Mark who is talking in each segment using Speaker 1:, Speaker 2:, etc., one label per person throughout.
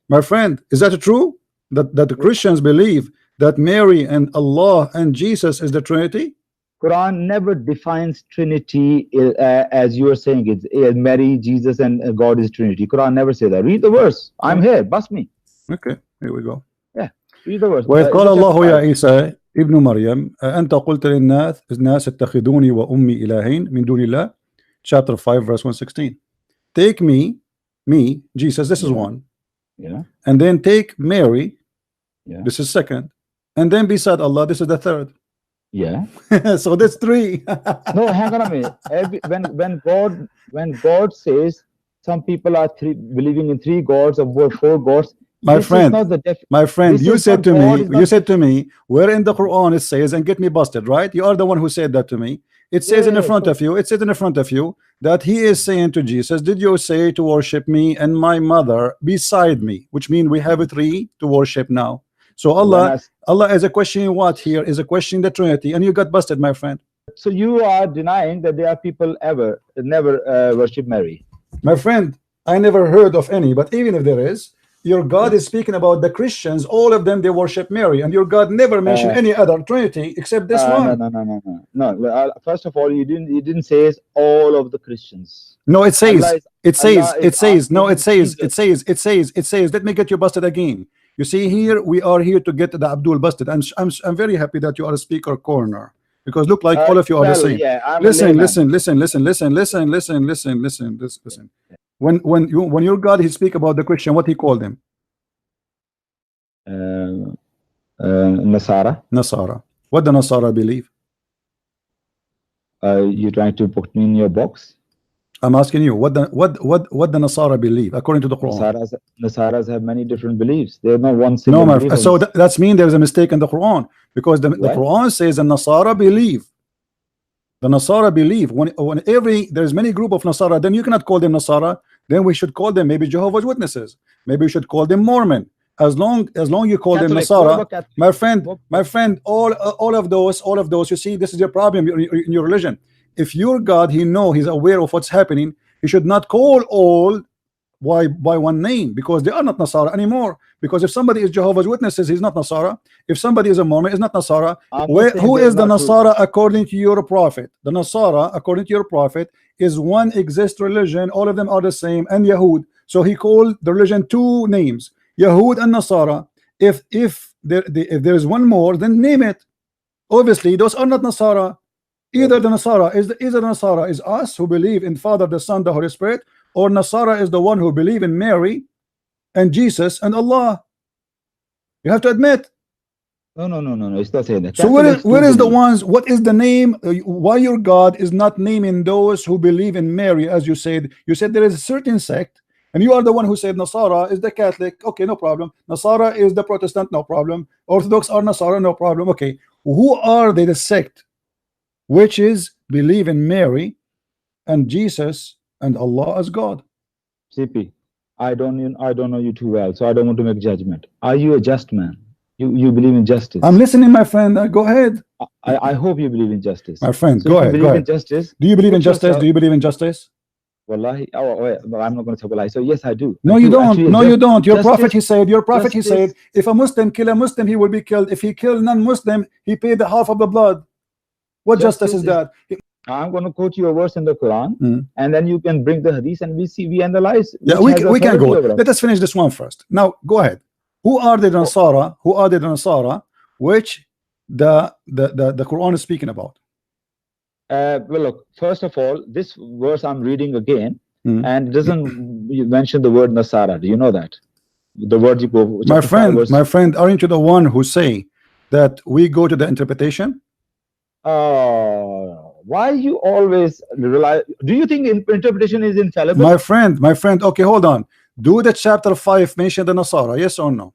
Speaker 1: My friend, is that true? That the Christians believe that Mary and Allah and Jesus is the Trinity?
Speaker 2: Quran never defines Trinity as you are saying it. Mary, Jesus, and God is Trinity. Quran never say that. Read the verse. I'm here. Bust me.
Speaker 1: Okay, here we go.
Speaker 2: Yeah, read the verse.
Speaker 1: وإذ قال الله يا عيسى ابن مريم أنت قلت للناس اتخذوني وأمي إلهين من دون الله. Chapter 5 verse 116. Take me, Jesus, this is one.
Speaker 2: Yeah.
Speaker 1: And then take Mary,
Speaker 2: Yeah.
Speaker 1: this is second. And then beside Allah, this is the third.
Speaker 2: Yeah.
Speaker 1: So that's three.
Speaker 2: No, hang on a minute. When God says some people are believing in three gods or four gods,
Speaker 1: my friend, you said to me, where in the Quran it says, and get me busted, right? You are the one who said that to me. It says in the front of you, it says in the front of you that he is saying to Jesus, did you say to worship me and my mother beside me? Which means we have three to worship now. So Allah is a question what here is a question the Trinity, and you got busted, my friend.
Speaker 2: So you are denying that there are people never worship Mary.
Speaker 1: My friend, I never heard of any, but even if there is, your God is speaking about the Christians, all of them they worship Mary, and your God never mentioned any other Trinity except this one.
Speaker 2: No. First of all, you didn't say all of the Christians.
Speaker 1: No, it says, let me get you busted again. You see here, we are here to get the Abdul busted. I'm very happy that you are a speaker corner, because look like all of you are the same.
Speaker 2: Yeah,
Speaker 1: listen. When your God he speak about the Christian, what he called them? Nasara. What the Nasara believe?
Speaker 2: You trying to put me in your box?
Speaker 1: I'm asking you what the Nasara believe according to the Quran.
Speaker 2: Nasaras have many different beliefs. They're not one single.
Speaker 1: No, my so that's mean there's a mistake in the Quran, because the Quran says the Nasara believe. The Nasara believe when there's many group of Nasara, then you cannot call them Nasara. Then we should call them maybe Jehovah's Witnesses. Maybe we should call them Mormon. As long you call them Nasara, my friend, all of those. You see, this is your problem in your religion. If your God, he's aware of what's happening, he should not call all by one name, because they are not Nasara anymore. Because if somebody is Jehovah's Witnesses, he's not Nasara. If somebody is a Mormon, he's not Nasara. Who is the Nasara according to your prophet? The Nasara according to your prophet is one exist religion. All of them are the same, and Yahud. So he called the religion two names, Yahud and Nasara. If there is one more, then name it. Obviously, those are not Nasara. Either the Nasara is us who believe in Father, the Son, the Holy Spirit, or Nasara is the one who believe in Mary and Jesus and Allah. You have to admit.
Speaker 2: No. It's not saying that.
Speaker 1: So where is the ones? What is the name? Why your God is not naming those who believe in Mary, as you said? You said there is a certain sect, and you are the one who said Nasara is the Catholic. Okay, no problem. Nasara is the Protestant. No problem. Orthodox are Nasara. No problem. Okay, who are they? The sect which is believe in Mary and Jesus and Allah as God.
Speaker 2: CP, I don't know you too well, so I don't want to make judgment. Are you a just man? You believe in justice?
Speaker 1: I'm listening, my friend. Go ahead.
Speaker 2: I hope you believe in justice,
Speaker 1: my friend.
Speaker 2: So
Speaker 1: go ahead.
Speaker 2: In justice,
Speaker 1: do you believe in justice? Do you believe in justice?
Speaker 2: Wallahi, I'm not going to say wallahi. So yes, I do.
Speaker 1: No, you don't. No, you don't. Your prophet, he said. He said, if a Muslim kill a Muslim, he will be killed. If he kill non-Muslim, he paid the half of the blood. What justice is that?
Speaker 2: I'm going to quote you a verse in the Quran, and then you can bring the hadith, and we analyze.
Speaker 1: Yeah, we can go. Let us finish this one first. Now, go ahead. Who are the Nasara? Who are the Nasara? Which the Quran is speaking about?
Speaker 2: Well, look. First of all, this verse I'm reading again, and it doesn't mention the word Nasara. Do you know that? The word you go.
Speaker 1: My friend, aren't you the one who say that we go to the interpretation?
Speaker 2: Why you always rely? Do you think interpretation is infallible?
Speaker 1: My friend. Okay, hold on. Do the chapter 5 mention the Nasara? Yes or no?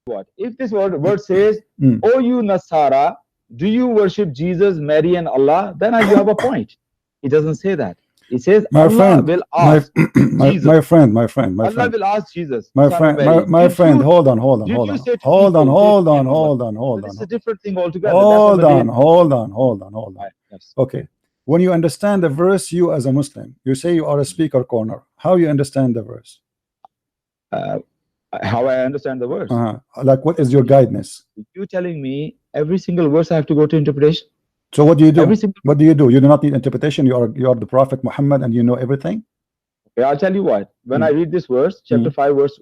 Speaker 2: What if this word says, "Oh, you Nasara, do you worship Jesus, Mary, and Allah?" Then you have a point. It doesn't say that. It says Allah will ask Jesus.
Speaker 1: My friend.
Speaker 2: Allah will ask Jesus.
Speaker 1: My friend. Hold on.
Speaker 2: This is a different thing altogether.
Speaker 1: Hold on.
Speaker 2: Yes.
Speaker 1: Okay. When you understand the verse, you as a Muslim, you say you are a speaker corner. How you understand the verse?
Speaker 2: How I understand the verse.
Speaker 1: Like, what is your guidance?
Speaker 2: You telling me every single verse I have to go to interpretation?
Speaker 1: So what do you do?
Speaker 2: Every single...
Speaker 1: What do you do? You do not need interpretation. You are the Prophet Muhammad and you know everything.
Speaker 2: Okay, I'll tell you what. When I read this verse, chapter 5, verse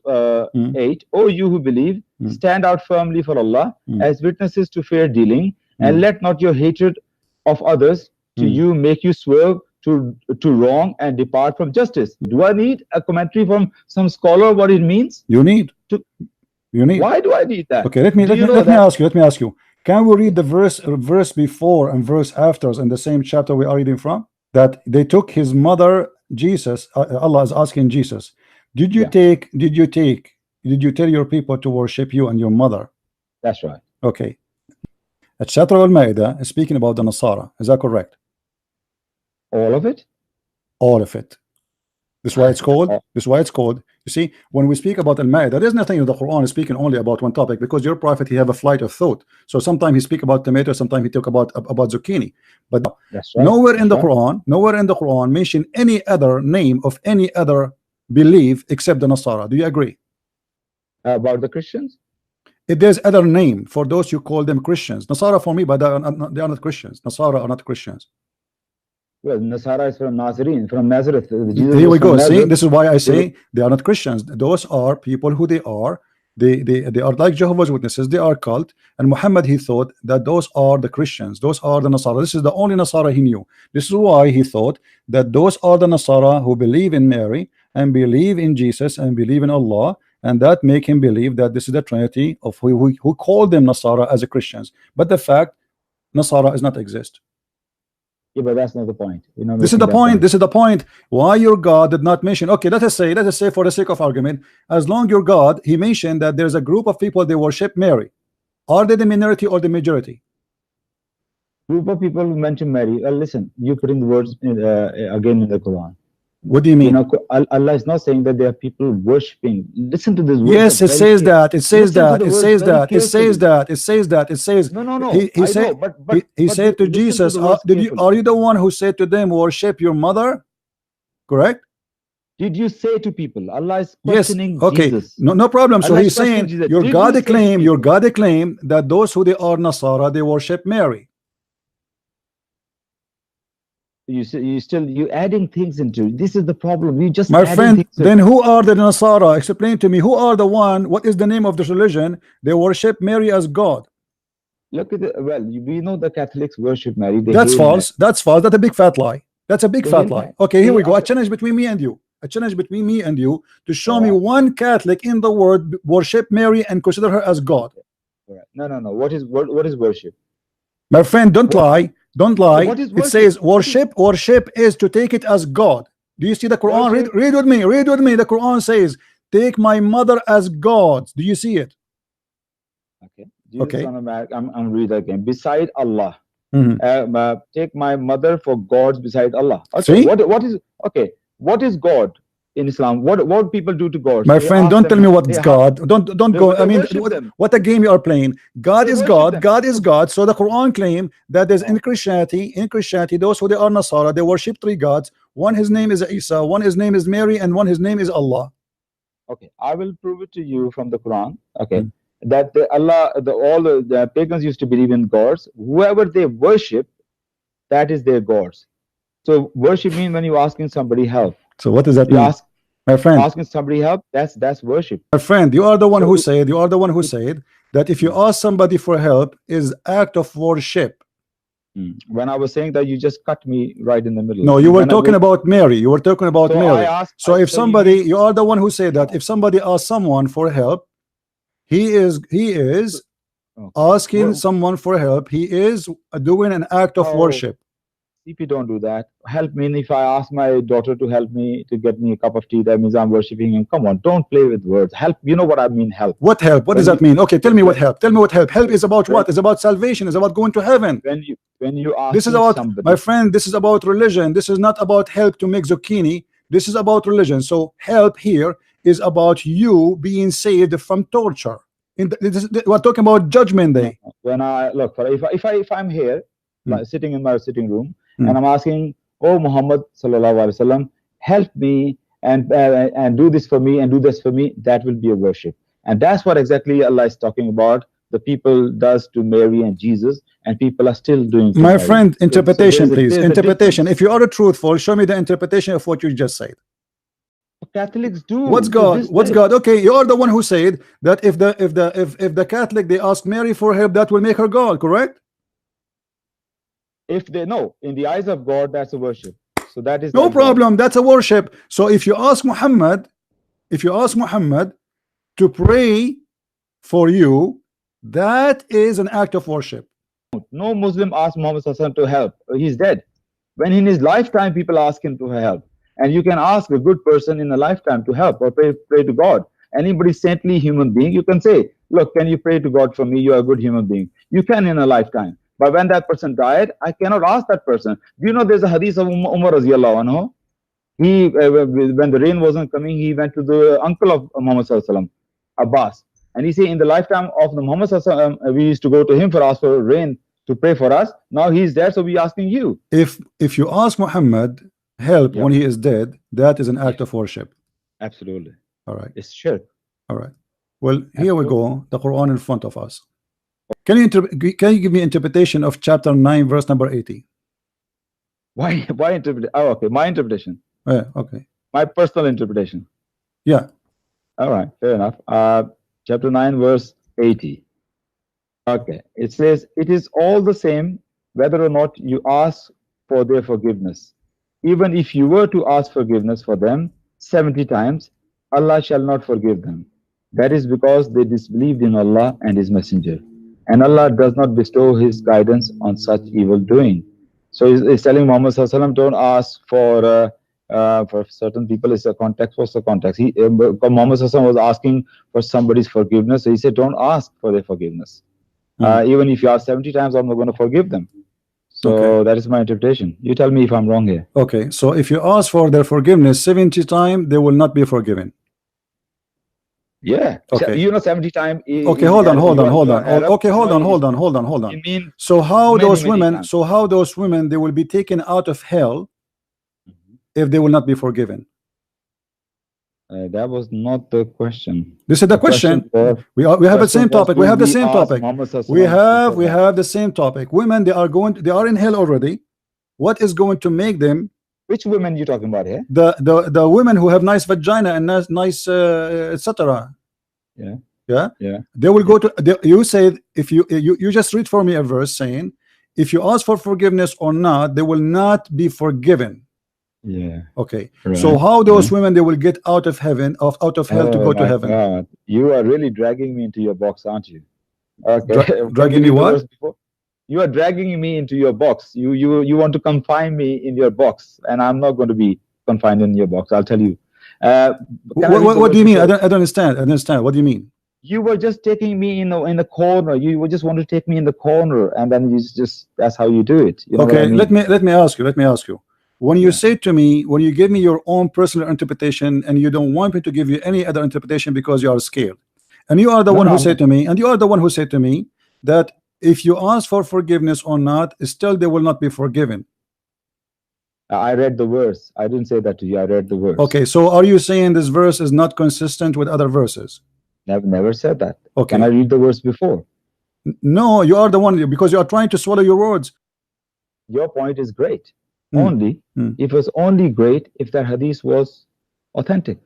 Speaker 2: 8, O you who believe, stand out firmly for Allah as witnesses to fair dealing, and let not your hatred of others to you make you swerve to wrong and depart from justice. Do I need a commentary from some scholar what it means?
Speaker 1: You need. Why
Speaker 2: do I need that?
Speaker 1: Okay, let me ask you. Can we read the verse before and verse after in the same chapter we are reading from? That they took his mother Jesus. Allah is asking Jesus, did you tell your people to worship you and your mother?
Speaker 2: That's right.
Speaker 1: Okay. At chapter Al-Ma'idah is speaking about the Nasara. Is that correct?
Speaker 2: All of it?
Speaker 1: All of it. This is why it's called. This is why it's called. You see, when we speak about Al-Ma'idah, there is nothing in the Quran is speaking only about one topic, because your prophet, he have a flight of thought. So sometimes he speak about tomato, sometimes he talk about zucchini. But nowhere in the Quran mention any other name of any other belief except the Nasara. Do you agree?
Speaker 2: About the Christians?
Speaker 1: If there's other name for those you call them Christians, Nasara for me, but they are not Christians. Nasara are not Christians.
Speaker 2: Well, Nasara is from Nazarene, from Nazareth.
Speaker 1: Here we go. See, this is why I say they are not Christians. Those are people who they are like Jehovah's Witnesses. They are cult. And Muhammad, he thought that those are the Christians. Those are the Nasara. This is the only Nasara he knew. This is why he thought that those are the Nasara who believe in Mary and believe in Jesus and believe in Allah. And that make him believe that this is the Trinity of who called them Nasara as a Christians. But the fact, Nasara does not exist.
Speaker 2: Yeah, but that's not the point.
Speaker 1: This is the point. This is the point. Why your God did not mention? Okay, let us say for the sake of argument, as long your God, he mentioned that there's a group of people they worship Mary. Are they the minority or the majority?
Speaker 2: Group of people who mention Mary. Listen, you putting the words again in the Quran.
Speaker 1: What do you mean?
Speaker 2: Allah is not saying that there are people worshipping. Listen to this word.
Speaker 1: Yes, it says that. It says that. It says that. It says that. It says that. It says.
Speaker 2: No.
Speaker 1: He said to Jesus, "Are you the one who said to them, worship your mother?" Correct?
Speaker 2: Did you say to people? Allah is questioning Jesus.
Speaker 1: No problem. So he's saying your God claim that those who they are Nasara, they worship Mary. You adding things into it. This is the problem. You just, my friend, then who are the Nasara? Explain to me, who are the one, what is the name of this religion? They worship Mary as God. Look at it. Well, we know the Catholics worship Mary. That's false. That's false. That's a big fat lie. That's a big fat lie. Okay, here we go. A challenge between me and you. A challenge between me and you to show me one Catholic in the world worship Mary and consider her as God. No. What is worship? My friend, don't lie. Don't lie. It says worship. Worship is to take it as God. Do you see the Quran? Read with me. Read with me. The Quran says, "Take my mother as God." Do you see it? Okay. I'm reading again. Beside Allah, take my mother for gods beside Allah. Okay. See? What is God in Islam? What people do to God? My friend, don't tell me what's God. Don't go. I mean, what a game you are playing. God is God. God is God. So the Quran claim that there's in Christianity, those who they are Nasara, they worship three gods. One, his name is Isa. One, his name is Mary, and one, his name is Allah. Okay, I will prove it to you from the Quran. Okay, that all the pagans used to believe in gods. Whoever they worship, that is their gods. So worship means when you're asking somebody help. So what does that mean? My friend, asking somebody help, that's worship. My friend, you are the one who said that if you ask somebody for help is act of worship. When I was saying that, you just cut me right in the middle. No, you were talking about Mary. You were talking about Mary. So if somebody, you are the one who said that if somebody asks someone for help, he is asking someone for help. He is doing an act of worship. If you don't do that, help me. If I ask my daughter to help me to get me a cup of tea, that means I'm worshiping him. Come on, don't play with words. Help, you know what I mean, help. What help? What does that mean? Okay, tell me what help. Tell me what help. Help is about what? It's about salvation. It's about going to heaven. When you ask, this is about somebody, my friend, this is about religion. This is not about help to make zucchini. This is about religion. So help here is about you being saved from torture. We're talking about judgment day. When I look, if I'm here, like sitting in my sitting room, and I'm asking, oh Muhammad sallallahu alaihi wasallam, help me and do this for me and do this for me, that will be a worship.
Speaker 2: And that's what exactly Allah is talking about. The people does to Mary and Jesus, and people are still doing to
Speaker 1: My
Speaker 2: Mary.
Speaker 1: friend, interpretation,
Speaker 2: So
Speaker 1: please.
Speaker 2: there's a
Speaker 1: Interpretation.
Speaker 2: difference.
Speaker 1: If you are truthful, show me the interpretation of what you just said.
Speaker 2: Catholics do.
Speaker 1: What's
Speaker 2: to
Speaker 1: God?
Speaker 2: this
Speaker 1: What's
Speaker 2: day.
Speaker 1: God? Okay, you are the one who said that if the Catholic they ask Mary for help, that will make her God, correct?
Speaker 2: If they know, in the eyes of God, that's a worship. So that is
Speaker 1: No
Speaker 2: like
Speaker 1: problem. That's a worship. So if you ask Muhammad to pray for you, that is an act of worship.
Speaker 2: no Muslim asked Muhammad Sallallahu to help. He's dead. When in his lifetime people ask him to help, and you can ask a good person in a lifetime to help or pray to God. Anybody saintly human being, you can say, look, can you pray to God for me? You are a good human being. You can in a lifetime. But when that person died, I cannot ask that person. Do you know there's a hadith of Umar radiallahu anhu? He, when the rain wasn't coming, he went to the uncle of Muhammad Sallallahu Abbas. And he said, in the lifetime of the Muhammad Sallallahu we used to go to him for ask for rain to pray for us. Now he's dead, so we're asking you.
Speaker 1: If you ask Muhammad help when he is dead, that is an act of worship.
Speaker 2: Absolutely.
Speaker 1: All right.
Speaker 2: It's shirk.
Speaker 1: All right. Well, here we go. The Quran in front of us. Can you give me interpretation of chapter 9, verse number 80?
Speaker 2: Why interpret? Oh, okay. My interpretation.
Speaker 1: Yeah, okay.
Speaker 2: My personal interpretation.
Speaker 1: Yeah.
Speaker 2: All right. Fair enough. Chapter 9, verse 80. Okay. It says, it is all the same whether or not you ask for their forgiveness. Even if you were to ask forgiveness for them 70 times, Allah shall not forgive them. That is because they disbelieved in Allah and His Messenger. And Allah does not bestow His guidance on such evil doing. So he's telling Muhammad Sallallahu don't ask for certain people. It's a context. What's the context? Muhammad Sallallahu was asking for somebody's forgiveness. So he said, don't ask for their forgiveness. Even if you ask 70 times, I'm not going to forgive them. So that is my interpretation. You tell me if I'm wrong here.
Speaker 1: Okay, so if you ask for their forgiveness 70 times, they will not be forgiven.
Speaker 2: Yeah.
Speaker 1: Okay.
Speaker 2: You know, 70 times.
Speaker 1: Okay, hold on. Okay, hold on.
Speaker 2: You mean
Speaker 1: so how
Speaker 2: many,
Speaker 1: those
Speaker 2: many
Speaker 1: women?
Speaker 2: times.
Speaker 1: So how those women they will be taken out of hell if they will not be forgiven?
Speaker 2: That was not the question.
Speaker 1: This is the question. We have the same topic. We have the same topic. We have the same topic. Women, they are in hell already. What is going to make them?
Speaker 2: Which women you talking about here?
Speaker 1: The women who have nice vagina and nice etc. Yeah. They will go to. You said if you just read for me a verse saying if you ask for forgiveness or not, they will not be forgiven.
Speaker 2: Yeah.
Speaker 1: Okay. Right. So how those women they will get out of heaven, out of hell to go to heaven?
Speaker 2: God. You are really dragging me into your box, aren't you? Okay.
Speaker 1: Dragging me what?
Speaker 2: You are dragging me into your box. You want to confine me in your box, and I'm not going to be confined in your box. I'll tell you.
Speaker 1: What do you mean? I don't understand. What do you mean?
Speaker 2: You were just taking me in the corner. You just want to take me in the corner, and then you just that's how you do it. You know
Speaker 1: okay.
Speaker 2: I mean?
Speaker 1: Let me ask you. When you say to me, when you give me your own personal interpretation, and you don't want me to give you any other interpretation because you are scared, and you are the one who said to me, that if you ask for forgiveness or not, still they will not be forgiven.
Speaker 2: I read the verse. I didn't say that to you. I read the verse.
Speaker 1: Okay, so are you saying this verse is not consistent with other verses?
Speaker 2: I've never said that.
Speaker 1: Okay.
Speaker 2: Can I read the verse before?
Speaker 1: No, you are the one, because you are trying to swallow your words.
Speaker 2: Your point is great. It was only great if that hadith was authentic.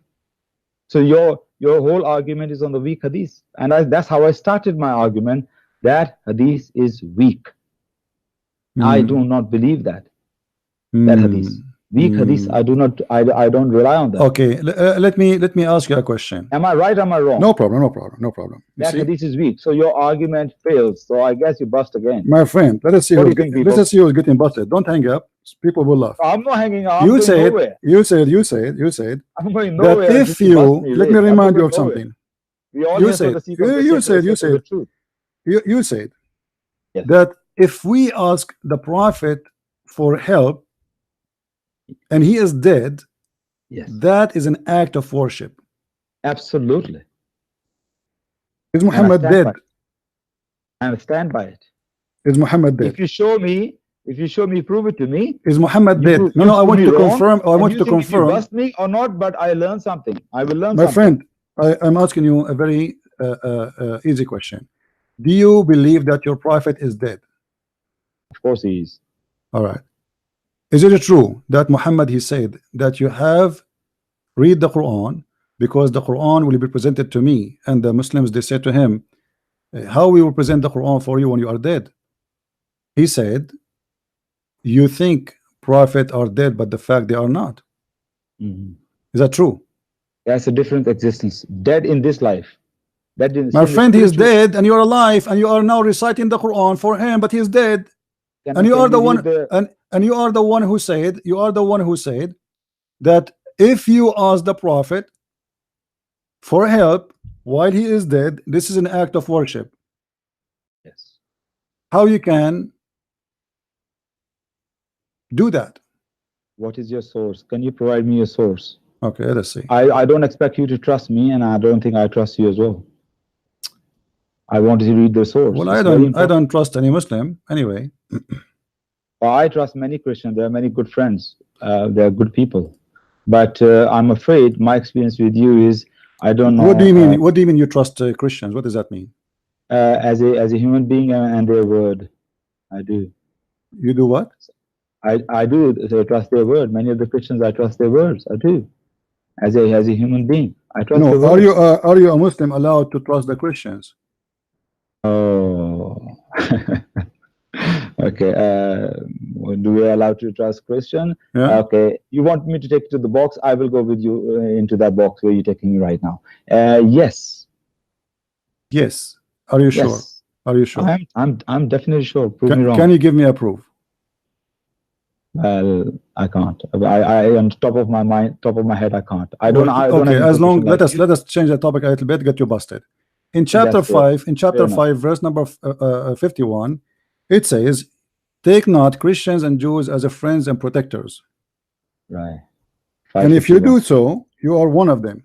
Speaker 2: So your whole argument is on the weak hadith, and that's how I started my argument. That hadith is weak. I do not believe that hadith. Weak hadith. I don't rely on that.
Speaker 1: Okay, let me ask you a question.
Speaker 2: Am I right? Am I wrong?
Speaker 1: No problem.
Speaker 2: That hadith is weak. So your argument fails. So I guess you bust again.
Speaker 1: My friend, let us see who's getting busted. Don't hang up. People will laugh.
Speaker 2: I'm not hanging up.
Speaker 1: You said
Speaker 2: I'm going nowhere.
Speaker 1: That if you let me remind you of something. You said that if we ask the Prophet for help and he is dead, that is an act of worship.
Speaker 2: Absolutely.
Speaker 1: Is Muhammad dead?
Speaker 2: I stand by it.
Speaker 1: Is Muhammad dead?
Speaker 2: If you show me, prove it to me.
Speaker 1: Is Muhammad dead? No, I want to confirm. I want to confirm.
Speaker 2: You bust me or not, but I learned something. I will learn
Speaker 1: My
Speaker 2: something.
Speaker 1: friend, I'm asking you a very easy question. Do you believe that your prophet is dead?
Speaker 2: Of course he is.
Speaker 1: All right. Is it true that Muhammad, he said that you have read the Quran because the Quran will be presented to me, and the Muslims, they said to him, how we will present the Quran for you when you are dead? He said, you think prophet are dead, but the fact they are not. Is that true?
Speaker 2: That's a different existence. Dead in this life.
Speaker 1: My friend, he is dead and you are alive, and you are now reciting the Quran for him, but he is dead. And you are the one, and you are the one who said, that if you ask the prophet for help while he is dead, this is an act of worship.
Speaker 2: Yes.
Speaker 1: How you can do that?
Speaker 2: What is your source? Can you provide me a source?
Speaker 1: Okay, let's see.
Speaker 2: I don't expect you to trust me, and I don't think I trust you as well. I wanted to read the source.
Speaker 1: Well, I don't trust any Muslim anyway.
Speaker 2: Well, I trust many Christians. There are many good friends. They are good people. But I'm afraid my experience with you is I don't know.
Speaker 1: What do you mean? What do you mean you trust Christians? What does that mean?
Speaker 2: As a human being and their word, I do.
Speaker 1: You do what?
Speaker 2: I do trust their word. Many of the Christians, I trust their words. I do. As a human being, I trust.
Speaker 1: No, are you a Muslim allowed to trust the Christians?
Speaker 2: Oh, okay. Do we allowed to trust Christian?
Speaker 1: Yeah.
Speaker 2: Okay. You want me to take you to the box? I will go with you into that box where you're taking me right now. Yes.
Speaker 1: Yes. Are you sure?
Speaker 2: Yes.
Speaker 1: Are you sure?
Speaker 2: I'm definitely sure. Prove me wrong.
Speaker 1: Can you give me a proof?
Speaker 2: Well, I can't. I on top of my head, I can't. I don't.
Speaker 1: Okay, as long let us change the topic a little bit. Get you busted. In chapter 5, verse number 51, it says, "Take not Christians and Jews as a friends and protectors."
Speaker 2: Right.
Speaker 1: And if you do so, you are one of them.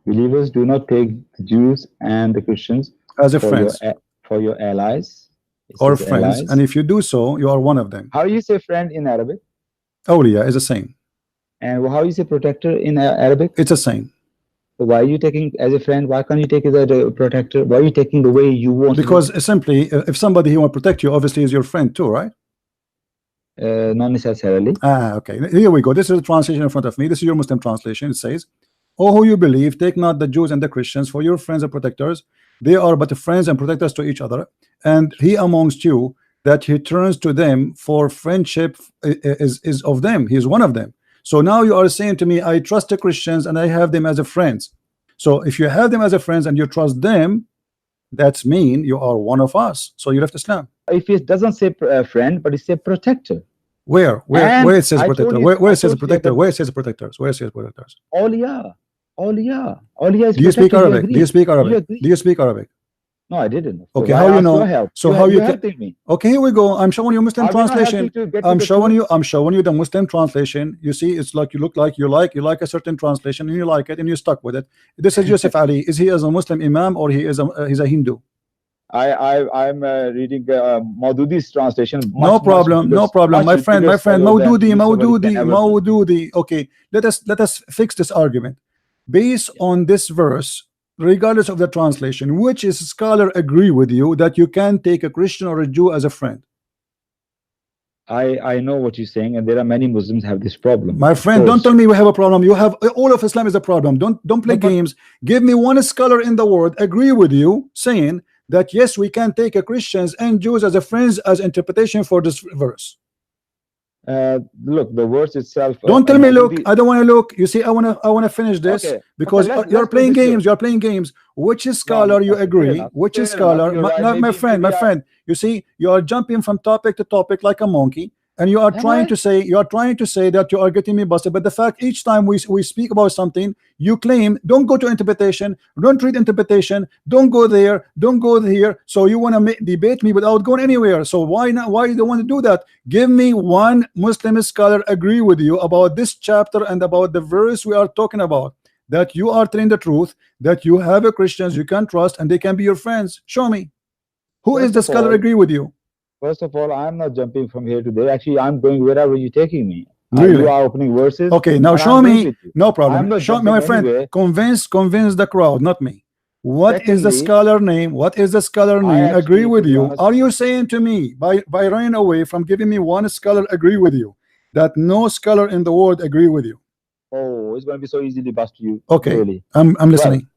Speaker 2: Believers, do not take the Jews and the Christians
Speaker 1: as a friends
Speaker 2: for your allies.
Speaker 1: Or friends, and if you do so, you are one of them.
Speaker 2: How you say friend in Arabic?
Speaker 1: Awliya is the same.
Speaker 2: And how you say protector in Arabic?
Speaker 1: It's the same.
Speaker 2: So why are you taking as a friend? Why can't you take it as a protector? Why are you taking the way you want?
Speaker 1: Because simply, if somebody who want to protect you, obviously is your friend too, right?
Speaker 2: Not necessarily.
Speaker 1: Okay. Here we go. This is a translation in front of me. This is your Muslim translation. It says, "O who you believe, take not the Jews and the Christians for your friends and protectors. They are but friends and protectors to each other. And he amongst you that he turns to them for friendship is of them. He is one of them." So now you are saying to me, I trust the Christians and I have them as a friends. So if you have them as a friends and you trust them, that's mean you are one of us. So you left Islam.
Speaker 2: If it doesn't say friend, but it says protector.
Speaker 1: Where it says protector? Where it says protector? Where it says protectors? Where it says protectors?
Speaker 2: Awliya is.
Speaker 1: Do you speak Arabic? Do you speak Arabic? Do you speak Arabic?
Speaker 2: No, I didn't.
Speaker 1: Okay, how you know? So how you
Speaker 2: helping me?
Speaker 1: Okay, here we go. I'm showing you Muslim translation. I'm showing you the Muslim translation. You see, it's like you look like you like a certain translation and you like it and you're stuck with it. This is Yusuf Ali. Is he as a Muslim Imam or he's a Hindu?
Speaker 2: I'm reading Maududi's translation.
Speaker 1: No problem. My friend, Maududi. Okay, let us fix this argument based on this verse. Regardless of the translation, which is scholar agree with you that you can take a Christian or a Jew as a friend?
Speaker 2: I know what you're saying, and there are many Muslims have this problem.
Speaker 1: My friend, don't tell me we have a problem. You have all of Islam is a problem. Don't play games. Give me one scholar in the world agree with you saying that yes, we can take a Christians and Jews as a friends as interpretation for this verse.
Speaker 2: Look, the verse itself.
Speaker 1: Don't tell me look. I don't want to look. You see, I want to finish this because you're playing games. You're playing games. Which scholar you agree? Which scholar? My friend. You see, you are jumping from topic to topic like a monkey, and you are trying to say that you are getting me busted. But the fact each time we speak about something, you claim don't go to interpretation, don't read interpretation, don't go there, don't go here. So you want to debate me without going anywhere. So why not? Why you don't want to do that? Give me one Muslim scholar agree with you about this chapter and about the verse we are talking about, that you are telling the truth, that you have a Christians you can trust and they can be your friends. Show me. Who is the scholar agree with you?
Speaker 2: First of all, I'm not jumping from here to there. Actually, I'm going wherever you're taking me.
Speaker 1: Really?
Speaker 2: You are opening verses.
Speaker 1: Okay, now show me. No problem. Show me, my friend. Convince the crowd, not me. What is the scholar name? What is the scholar name? Agree with you. Are you saying to me by running away from giving me one scholar agree with you that no scholar in the world agree with you?
Speaker 2: Oh, it's going to be so easily bust you.
Speaker 1: Okay,
Speaker 2: really.
Speaker 1: I'm listening.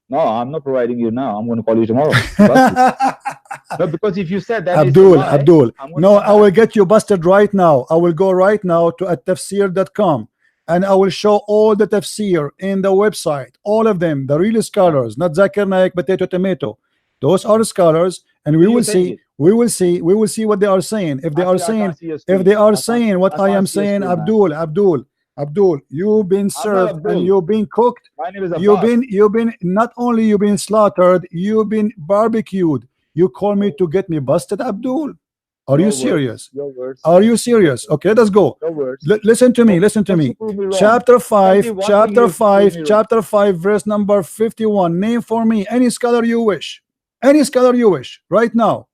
Speaker 2: Well, no, I'm not providing you now. I'm going to call you tomorrow. No, because if you said that,
Speaker 1: Abdul, no, I will get you busted right now. I will go right now to atafsir.com and I will show all the tafsir in the website, all of them, the real scholars, not Zakir Naik, potato, tomato. Those are scholars, and we will see what they are saying. If they are saying, what I am saying, Abdul, you've been served and you've been cooked.
Speaker 2: My name is Abbas.
Speaker 1: You've been not only you've been slaughtered, you've been barbecued. You call me to get me busted, Abdul? Are you serious? Are you serious? Okay, let us go. Listen to me. Listen to me. Chapter 5, verse number 51. Name for me any scholar you wish. Any scholar you wish right now.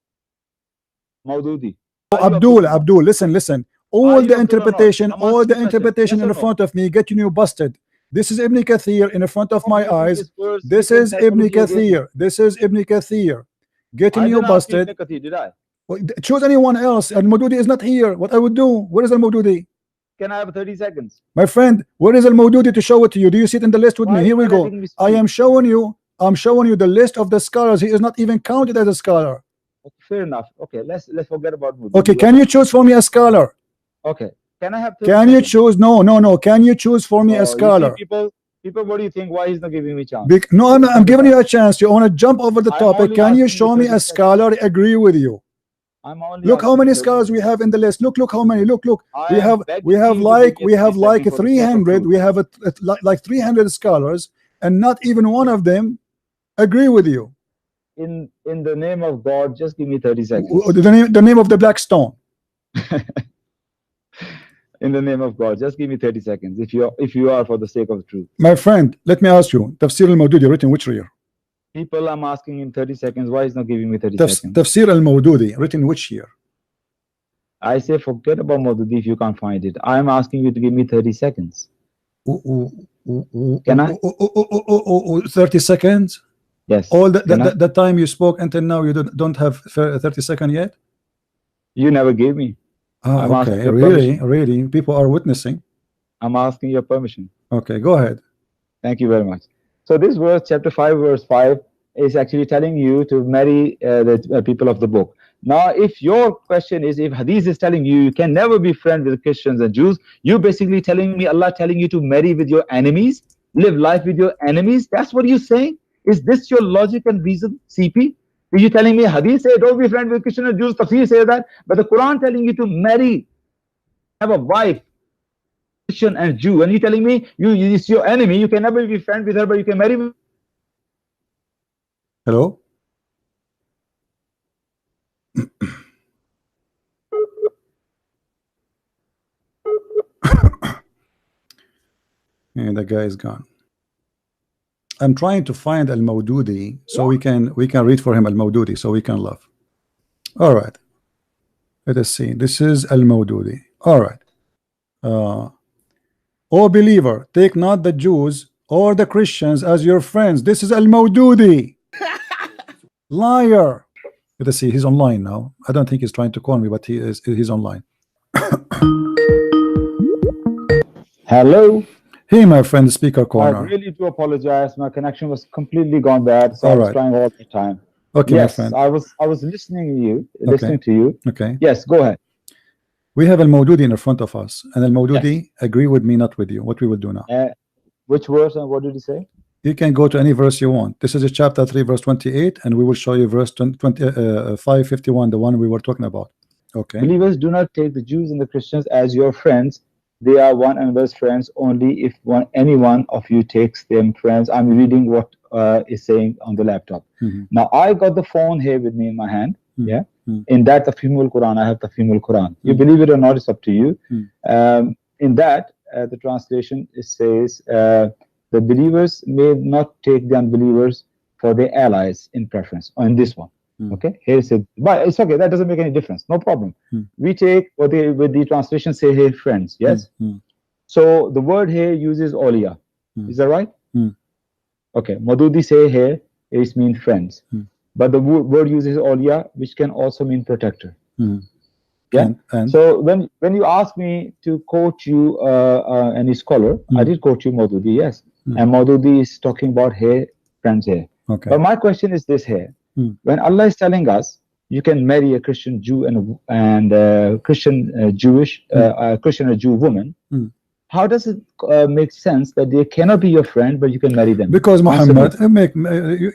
Speaker 2: Maududi.
Speaker 1: Abdul, listen. All the interpretation in front of me getting you busted. This is Ibn Kathir in front of my eyes. This is Ibn Kathir. Getting you busted.
Speaker 2: Did I?
Speaker 1: Choose anyone else. Al-Mawdudi is not here. What I would do? Where is Al-Mawdudi?
Speaker 2: Can I have 30 seconds?
Speaker 1: My friend, where is Al-Mawdudi to show it to you? Do you see it in the list with me? Here we go. I am showing you. I'm showing you the list of the scholars. He is not even counted as a scholar.
Speaker 2: Okay, fair enough. Okay, let's forget about Mawdudi.
Speaker 1: Okay, can you choose for me a scholar?
Speaker 2: Okay. Can I have 30
Speaker 1: Can
Speaker 2: seconds?
Speaker 1: you choose? No. Can you choose for me a scholar?
Speaker 2: People, what do you think? Why he's not giving me a chance?
Speaker 1: No, I'm giving you a chance. You want to jump over the topic. Can you show me a scholar agree with you? Look how many scholars we have in the list. Look how many. Look. We have like 300. We have like 300 scholars, and not even one of them agree with you.
Speaker 2: In the name of God, just give me 30 seconds.
Speaker 1: The name of the black stone.
Speaker 2: In the name of God, just give me 30 seconds. If you are for the sake of the truth.
Speaker 1: My friend, let me ask you. Tafsir al-Mawdudi written which year?
Speaker 2: People, I'm asking him 30 seconds. Why is not giving me 30 seconds?
Speaker 1: Tafsir al-Mawdudi written which year?
Speaker 2: I say forget about Mawdudi if you can't find it. I'm asking you to give me 30 seconds. Can I?
Speaker 1: 30 seconds?
Speaker 2: Yes.
Speaker 1: All the time you spoke until now, you don't have 30 seconds yet?
Speaker 2: You never gave me.
Speaker 1: Oh, okay. Really? People are witnessing.
Speaker 2: I'm asking your permission.
Speaker 1: Okay, go ahead.
Speaker 2: Thank you very much. So this verse, chapter 5, verse 5, is actually telling you to marry the people of the book. Now, if your question is, if Hadith is telling you you can never be friends with Christians and Jews, you basically telling me Allah telling you to marry with your enemies, live life with your enemies. That's what you're saying? Is this your logic and reason, CP? Are you telling me Hadith say don't be friends with Christians and Jews? Tafsir say that, but the Quran telling you to marry, have a wife, Christian and Jew, and you telling me it's your enemy, you can never be friends with her, but you can marry me.
Speaker 1: Hello? And the guy is gone. I'm trying to find Al-Mawdudi so we can read for him Al-Mawdudi so we can laugh. All right. Let us see. This is Al-Mawdudi. All right. O believer, take not the Jews or the Christians as your friends. This is Al-Mawdudi. Liar. Let us see. He's online now. I don't think he's trying to call me, but he's online.
Speaker 2: Hello.
Speaker 1: Hey, my friend, speaker corner.
Speaker 2: I really do apologize. My connection was completely gone bad, so I was trying all the time.
Speaker 1: Okay,
Speaker 2: yes,
Speaker 1: my friend.
Speaker 2: I was listening to you.
Speaker 1: Okay.
Speaker 2: Yes, go ahead.
Speaker 1: We have Al-Mawdudi in front of us, and Al-Mawdudi agree with me, not with you. What we will do now?
Speaker 2: Which verse and what did he say?
Speaker 1: You can go to any verse you want. This is chapter 3, verse 28, and we will show you verse 551, the one we were talking about. Okay.
Speaker 2: Believers, do not take the Jews and the Christians as your friends. They are one another's friends only if any one of you takes them friends. I'm reading what is saying on the laptop. Now, I got the phone here with me in my hand. In that, the female Quran, I have the female Quran. You believe it or not, it's up to you. In that, the translation says, the believers may not take the unbelievers for their allies in preference. On this one. Okay, here it said, but it's okay, that doesn't make any difference, no problem. We take what with the translation say here friends. Yes. So the word here uses awliya. Is that right? Okay, Madudi say here it means friends. But the word uses awliya, which can also mean protector. Yeah.
Speaker 1: And
Speaker 2: so when you ask me to quote you any scholar, I did quote you Maududi, yes. And Maududi is talking about here, friends here.
Speaker 1: Okay.
Speaker 2: But my question is this here. When Allah is telling us you can marry a Christian Jew and Christian Jewish Christian or Jew woman, how does it make sense that they cannot be your friend but you can marry them?
Speaker 1: Because Muhammad,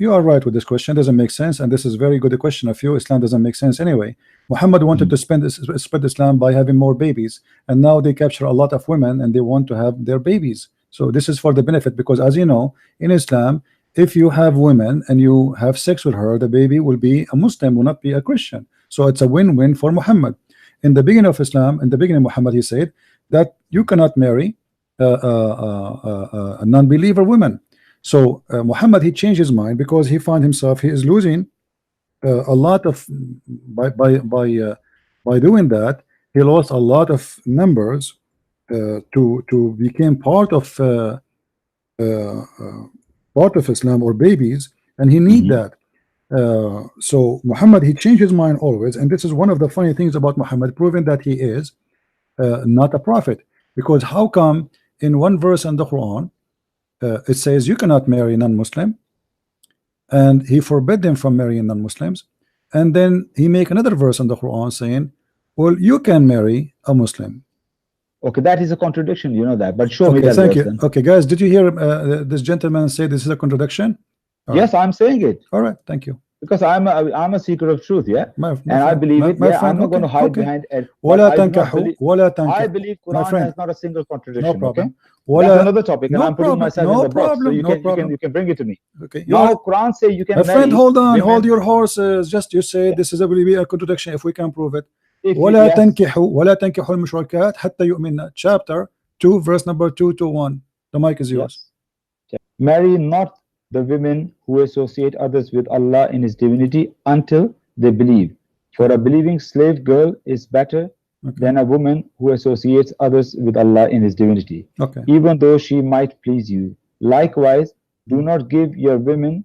Speaker 1: you are right with this question. Doesn't make sense, and this is very good question of you. Islam doesn't make sense anyway. Muhammad wanted to spread Islam by having more babies, and now they capture a lot of women and they want to have their babies. So this is for the benefit, because as you know, in Islam, if you have women and you have sex with her, the baby will be a Muslim, will not be a Christian. So it's a win-win for Muhammad. In the beginning of Islam, in the beginning, Muhammad, he said that you cannot marry a non-believer woman. So Muhammad, he changed his mind because he found himself he is losing a lot of by doing that. He lost a lot of numbers to become part of Islam or babies, and he need that. So Muhammad, he changed his mind always, and this is one of the funny things about Muhammad, proving that he is not a prophet. Because how come in one verse in the Quran it says you cannot marry non-Muslim, and he forbid them from marrying non-Muslims, and then he make another verse in the Quran saying, well, you can marry a Muslim.
Speaker 2: Okay, that is a contradiction, you know that, but show me that
Speaker 1: thank
Speaker 2: verse
Speaker 1: you
Speaker 2: then.
Speaker 1: Okay, guys, did you hear this gentleman say this is a contradiction?
Speaker 2: Yes, I'm saying it.
Speaker 1: All right, thank you.
Speaker 2: Because I'm a seeker of truth, yeah, and I believe it.
Speaker 1: Yeah,
Speaker 2: I'm not going to hide behind it. I believe Quran has not a single contradiction.
Speaker 1: No problem.
Speaker 2: Okay? That's another topic, and I'm putting myself in the box, so you can bring it to me.
Speaker 1: Okay.
Speaker 2: Now Quran say you can
Speaker 1: my
Speaker 2: marry
Speaker 1: friend, hold on,
Speaker 2: women.
Speaker 1: hold your horses. Just you say this is will be a contradiction if we can prove it.
Speaker 2: ولا
Speaker 1: تنكحوا المشركات حتى يؤمنن. Chapter 2, verse number 2 to 1. The mic is yours.
Speaker 2: Yes. Marry not the women who associate others with Allah in His divinity until they believe. For a believing slave girl is better than a woman who associates others with Allah in His divinity, even though she might please you. Likewise, do not give your women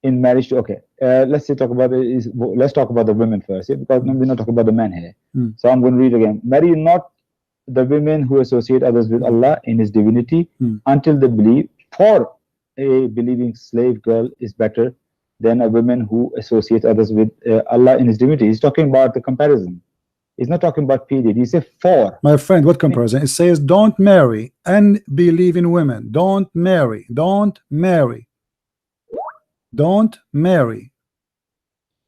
Speaker 2: in marriage to, let's talk about the women first, because we're not talking about the men here. So I'm going to read again. Marry not the women who associate others with Allah in His divinity until they believe. For a believing slave girl is better than a woman who associates others with Allah in His divinity. He's talking about the comparison. He's not talking about period. He said for.
Speaker 1: My friend, what comparison? It says don't marry and believe in women. Don't marry. Don't marry. Don't marry.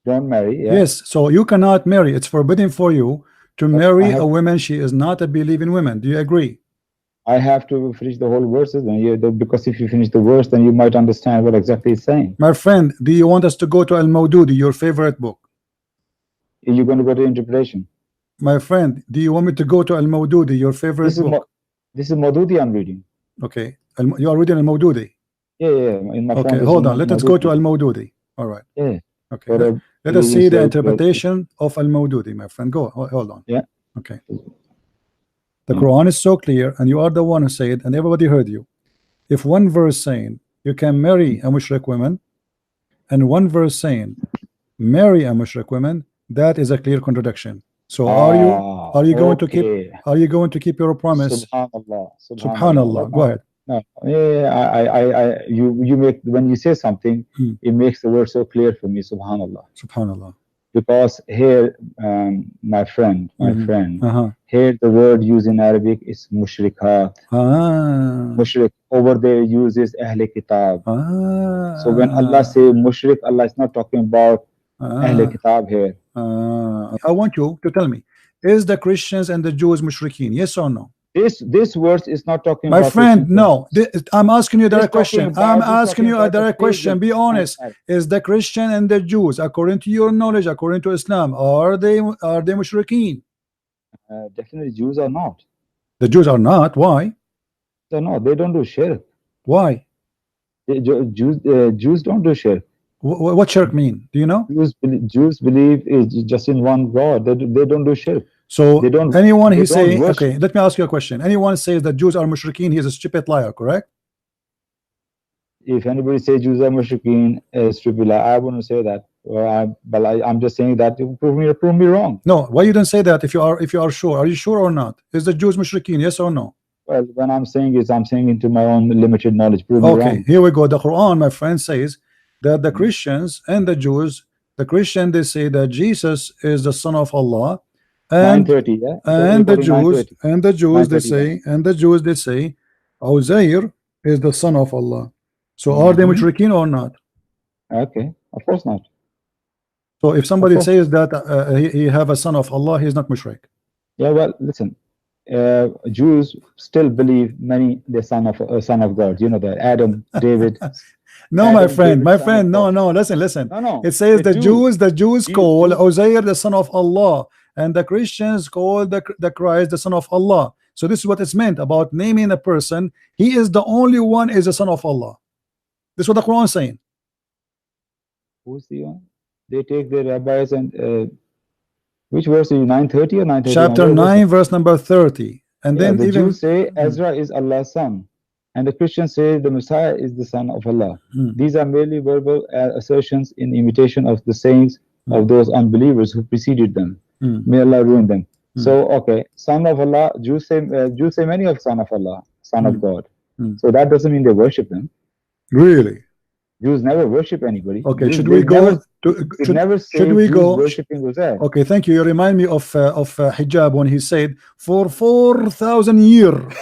Speaker 2: Don't marry. Yeah.
Speaker 1: Yes. So you cannot marry. It's forbidden for you to marry a woman. She is not a believing woman. Do you agree?
Speaker 2: I have to finish the whole verses, because if you finish the verse, then you might understand what exactly it's saying.
Speaker 1: My friend, do you want us to go to Al-Mawdudi, your favorite book?
Speaker 2: You're going to go to interpretation.
Speaker 1: My friend, do you want me to go to Al-Mawdudi, your favorite book?
Speaker 2: This is Maududi I'm reading.
Speaker 1: Okay. You are reading Al-Mawdudi?
Speaker 2: Yeah. In my
Speaker 1: okay, hold on. Let us go to Al-Mawdudi. All right.
Speaker 2: Yeah.
Speaker 1: Okay. Let us see the interpretation of Al-Mawdudi, my friend. Go. Hold on.
Speaker 2: Yeah.
Speaker 1: Okay. The Quran is so clear, and you are the one who said, and everybody heard you. If one verse saying you can marry a mushrik woman, and one verse saying marry a mushrik woman, that is a clear contradiction. So are you going to keep your promise? Subhanallah. Go ahead.
Speaker 2: No, you make, when you say something, it makes the word so clear for me. Subhanallah. Because here, my friend, here the word used in Arabic is mushrikat. Mushrik over there uses Ahle Kitab. So when Allah say mushrik, Allah is not talking about Ahle Kitab here.
Speaker 1: I want you to tell me, is the Christians and the Jews mushrikeen? Yes or no?
Speaker 2: This verse is not talking
Speaker 1: about. My friend,
Speaker 2: Christians.
Speaker 1: No. I'm asking you a direct question. I'm asking you a direct question. Be honest. Is the Christian and the Jews, according to your knowledge, according to Islam, are they mushrikeen?
Speaker 2: Definitely, Jews are not.
Speaker 1: The Jews are not. Why?
Speaker 2: They're not. They don't do shirk.
Speaker 1: Why?
Speaker 2: Jews don't do shirk.
Speaker 1: What shirk mean? Do you know?
Speaker 2: Jews believe is just in one God. They don't do shirk.
Speaker 1: So anyone he say, okay, let me ask you a question. Anyone says that Jews are mushrikeen, he is a stupid liar, correct?
Speaker 2: If anybody says Jews are mushrikeen, I wouldn't say that. But I'm just saying that you prove me wrong.
Speaker 1: No, why you don't say that if you are sure? Are you sure or not? Is the Jews mushrikeen? Yes or no?
Speaker 2: Well, when I'm saying is, I'm saying into my own limited knowledge. Prove me
Speaker 1: Okay,
Speaker 2: wrong.
Speaker 1: here we go. The Quran, my friend, says that the Christians and the Jews, the Christian, they say that Jesus is the son of Allah, and
Speaker 2: 9:30, yeah?
Speaker 1: and the Jews
Speaker 2: 9:30.
Speaker 1: they say Uzair is the son of Allah. So are they mushrikeen or not?
Speaker 2: Okay, of course not.
Speaker 1: So if somebody says that he have a son of Allah, he is not mushrik.
Speaker 2: Yeah, well, listen, Jews still believe many the son of God. You know that Adam, David.
Speaker 1: No, my friend, no, listen.
Speaker 2: No.
Speaker 1: It says the Jews call Uzair the son of Allah, and the Christians call the Christ the son of Allah. So this is what it's meant about naming a person. He is the only one is the son of Allah. This is what the Quran is saying.
Speaker 2: Who's the one? They take their rabbis and which verse is 9:30 or 9:30?
Speaker 1: Chapter 9, verse number 30. And then
Speaker 2: the Jews say Ezra is Allah's son, and the Christians say the Messiah is the son of Allah. These are merely verbal assertions in imitation of the sayings of those unbelievers who preceded them. May Allah ruin them. So, okay, son of Allah, Jews say many of son of Allah, son of God. So that doesn't mean they worship them.
Speaker 1: Really?
Speaker 2: Jews never worship anybody.
Speaker 1: Okay, should we go? Should we go?
Speaker 2: Worshiping Uzair.
Speaker 1: Okay, thank you. You remind me of Hijab when he said, for 4,000 years,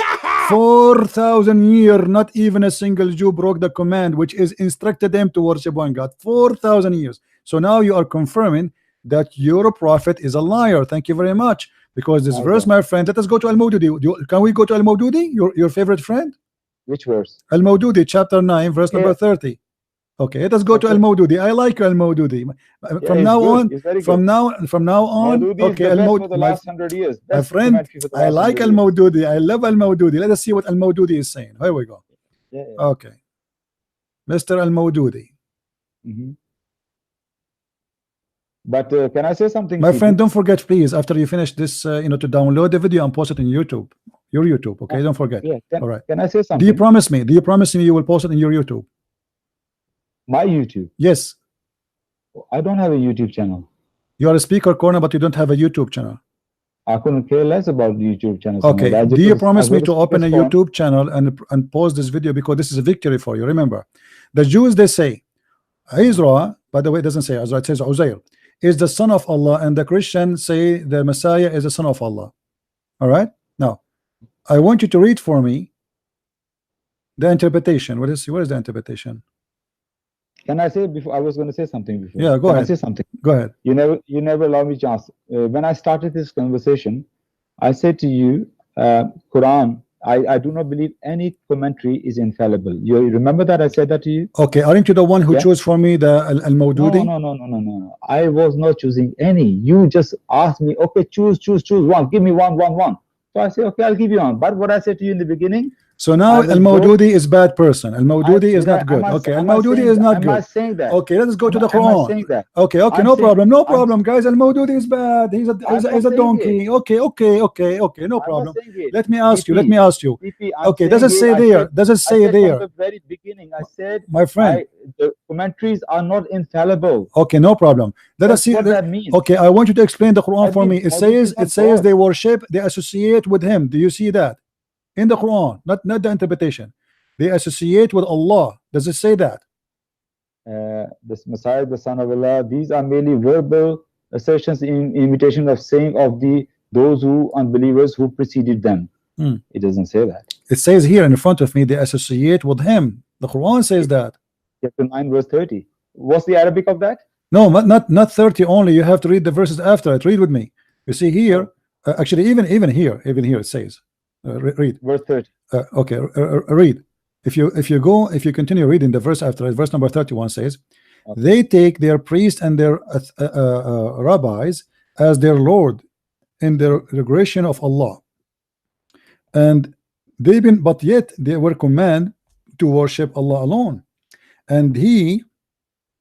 Speaker 1: 4,000 years, not even a single Jew broke the command which is instructed them to worship one God. 4,000 years. So now you are confirming that your prophet is a liar. Thank you very much. Because this verse, my friend, let us go to Al-Mawdudi. Can we go to Al-Mawdudi, your favorite friend?
Speaker 2: Which verse?
Speaker 1: Al-Mawdudi, chapter 9, verse number 30. Okay, let us go to Al-Mawdudi. I like Al-Mawdudi. From now on, okay,
Speaker 2: Al-Mawdudi for the last 100 years.
Speaker 1: My friend, I like Al-Mawdudi. I love Al-Mawdudi. Let us see what Al-Mawdudi is saying. Here we go. Okay, Mr. Al-Mawdudi.
Speaker 2: But can I say something?
Speaker 1: My friend, don't forget, please, after you finish this, to download the video and post it in YouTube. Your YouTube, okay? Don't forget. All right.
Speaker 2: Can I say something?
Speaker 1: Do you promise me? Do you promise me you will post it in your YouTube?
Speaker 2: My YouTube?
Speaker 1: Yes.
Speaker 2: I don't have a YouTube channel.
Speaker 1: You are a speaker corner, but you don't have a YouTube channel.
Speaker 2: I couldn't care less about YouTube channels.
Speaker 1: Okay. Do you promise me to open a YouTube channel and post this video, because this is a victory for you? Remember, the Jews, they say Ezra, by the way, it doesn't say Ezra, it says Uzair is the son of Allah, and the Christians say the Messiah is the son of Allah. All right. Now, I want you to read for me the interpretation. What is the interpretation?
Speaker 2: Can I say before? I was going to say something before.
Speaker 1: Yeah, go ahead.
Speaker 2: Can I say something?
Speaker 1: Go ahead.
Speaker 2: You never allow me chance. When I started this conversation, I said to you, Quran, I do not believe any commentary is infallible. You remember that I said that to you?
Speaker 1: Okay, aren't you the one who chose for me the Al-Mawdudi?
Speaker 2: No. I was not choosing any. You just asked me, okay, choose one. Give me one. So I say, okay, I'll give you one. But what I said to you in the beginning.
Speaker 1: So now Al-Mawdudi is bad person. Al-Mawdudi is not good. Okay, Al-Mawdudi is not good.
Speaker 2: I'm not saying that.
Speaker 1: Okay, let's go to the Quran. Okay, no problem, guys. Al-Mawdudi is bad. He's a donkey. Okay, no problem. Let me ask you. Okay, does it say there? Does it say there?
Speaker 2: From the very beginning, I said,
Speaker 1: my friend,
Speaker 2: the commentaries are not infallible.
Speaker 1: Okay, no problem. Let us see
Speaker 2: what that means.
Speaker 1: Okay, I want you to explain the Quran for me. It says they worship, they associate with him. Do you see that? In the Quran, not the interpretation. They associate with Allah. Does it say that?
Speaker 2: This Messiah, the son of Allah, these are merely verbal assertions in imitation of saying of those unbelievers who preceded them. It doesn't say that.
Speaker 1: It says here in front of me, they associate with him. The Quran says that.
Speaker 2: Chapter 9, verse 30. What's the Arabic of that?
Speaker 1: No, not 30 only. You have to read the verses after it. Read with me. You see here, actually, even here it says. Read
Speaker 2: verse 30.
Speaker 1: Okay, read. If you continue reading the verse after it, verse number 31 says, okay, they take their priests and their rabbis as their Lord in the regression of Allah, and but yet they were commanded to worship Allah alone, and he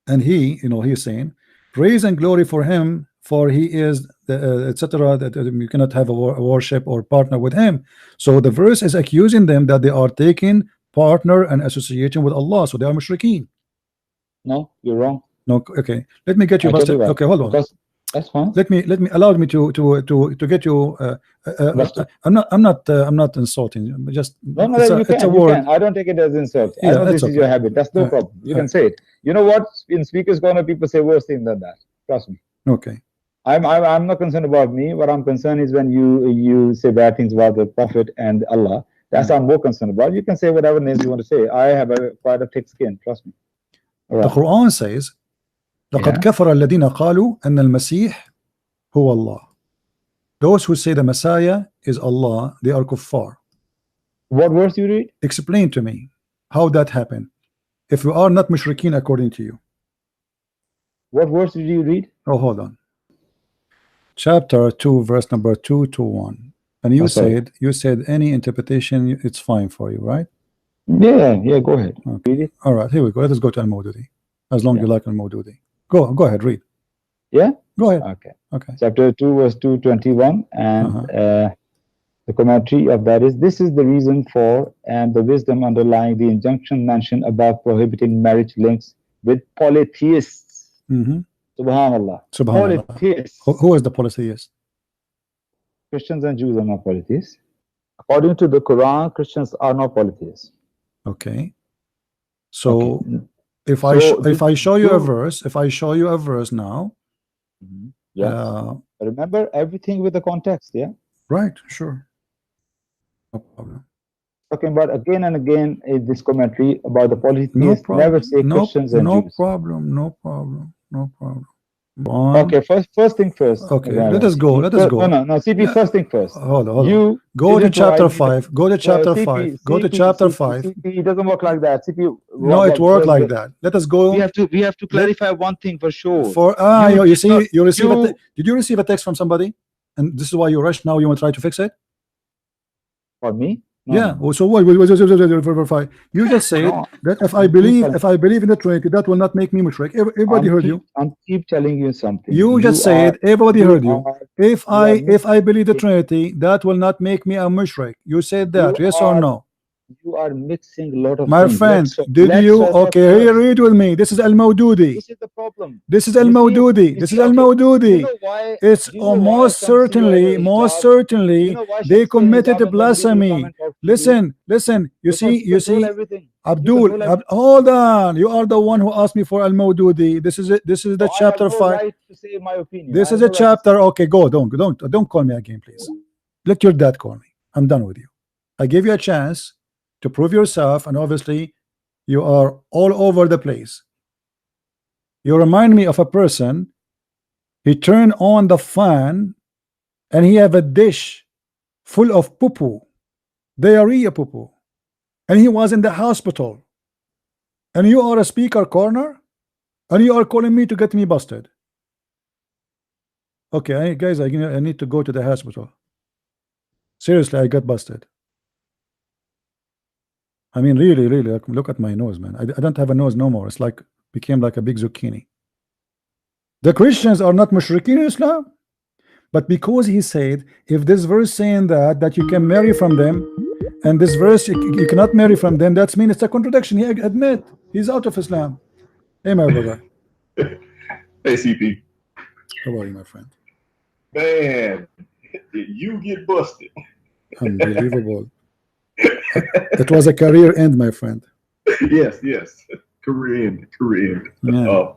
Speaker 1: he's saying, praise and glory for him, for he is etc. That you cannot have a worship or partner with him. So the verse is accusing them that they are taking partner and association with Allah, so they are mushrikeen.
Speaker 2: No, you're wrong.
Speaker 1: No, okay. Let me get you busted. Okay, hold on.
Speaker 2: Because that's fine.
Speaker 1: Let me allow me to get you. I'm not insulting. Just
Speaker 2: no,
Speaker 1: it's a word.
Speaker 2: I don't take it as insult.
Speaker 1: Yeah,
Speaker 2: I know this is your habit. That's no problem. You can say it. You know what? In Speaker's Corner, people say worse things than that. Trust me.
Speaker 1: Okay.
Speaker 2: I'm not concerned about me. What I'm concerned is when you say bad things about the Prophet and Allah. That's what I'm more concerned about. You can say whatever names you want to say. I have quite a thick skin. Trust me.
Speaker 1: Right. The Quran says, لقد كفر الذين قالوا أن المسيح هو الله. Those who say the Messiah is Allah, they are kuffar.
Speaker 2: What verse you read?
Speaker 1: Explain to me how that happened. If we are not mushrikeen according to you.
Speaker 2: What verse did you read?
Speaker 1: Oh, hold on. Chapter 2, verse number 2 to 1. And you said any interpretation, it's fine for you, right?
Speaker 2: Yeah, go ahead.
Speaker 1: Okay.
Speaker 2: Read it.
Speaker 1: All right, here we go. Let us go to Al-Mawdudi. As long as you like Al-Mawdudi. Go ahead, read.
Speaker 2: Yeah?
Speaker 1: Go ahead.
Speaker 2: Okay. Chapter 2, verse 221, and the commentary of that is, this is the reason for and the wisdom underlying the injunction mentioned above prohibiting marriage links with polytheists. Subhanallah. Polytheists.
Speaker 1: Who is the polytheist?
Speaker 2: Christians and Jews are not polytheists. According to the Quran, Christians are not polytheists.
Speaker 1: Okay. So if I show you a verse now.
Speaker 2: Remember everything with the context, yeah?
Speaker 1: Right, sure. No problem.
Speaker 2: Talking about again and again in this commentary about the polytheists, never say Christians and Jews.
Speaker 1: No problem.
Speaker 2: Okay, first thing first.
Speaker 1: Okay, let us go.
Speaker 2: No, CP, first thing first.
Speaker 1: Hold on. Go to chapter 5. Go to chapter 5. Go to chapter 5.
Speaker 2: CP, it doesn't work like that. CP,
Speaker 1: no, it worked like that. Let us go.
Speaker 2: We have to clarify one thing for sure.
Speaker 1: You see, you receive did you receive a text from somebody? And this is why you rush now, you want to try to fix it?
Speaker 2: For me?
Speaker 1: No, yeah. So what? You just said that if I believe in the Trinity, that will not make me mushrik. Everybody heard you.
Speaker 2: I'm keep telling you something.
Speaker 1: You just said everybody heard you. If I believe the Trinity, that will not make me a mushrik. You said that, yes or no?
Speaker 2: You are mixing a lot of
Speaker 1: my
Speaker 2: things.
Speaker 1: friend. Did you? Okay, here, read with me. This is Al-Mawdudi.
Speaker 2: This is the problem.
Speaker 1: This is Al-Mawdudi. This is Al-Mawdudi. It's most certainly, they committed blasphemy. Listen. You see, Abdul, hold on. You are the one who asked me for Al-Mawdudi. This is it. This is the chapter 5.
Speaker 2: Right to say my opinion.
Speaker 1: This is a chapter. Okay, go. Don't call me again, please. Let your dad call me. I'm done with you. I gave you a chance to prove yourself, and obviously you are all over the place. You remind me of a person. He turned on the fan and he have a dish full of poo-poo, diarrhea poo-poo, and he was in the hospital, and you are a speaker corner and you are calling me to get me busted. Okay, guys, I need to go to the hospital. Seriously, I got busted. I mean, really, look at my nose, man. I don't have a nose no more. It's like became like a big zucchini. The Christians are not mushrikeen in Islam, but because he said, if this verse saying that you can marry from them, and this verse you cannot marry from them, that means it's a contradiction. He admit he's out of Islam. Hey, my brother.
Speaker 3: Hey, CP.
Speaker 1: How are you, my friend?
Speaker 3: Man, you get busted.
Speaker 1: Unbelievable. It was a career end, my friend.
Speaker 3: Yes. Career end.
Speaker 1: Yeah.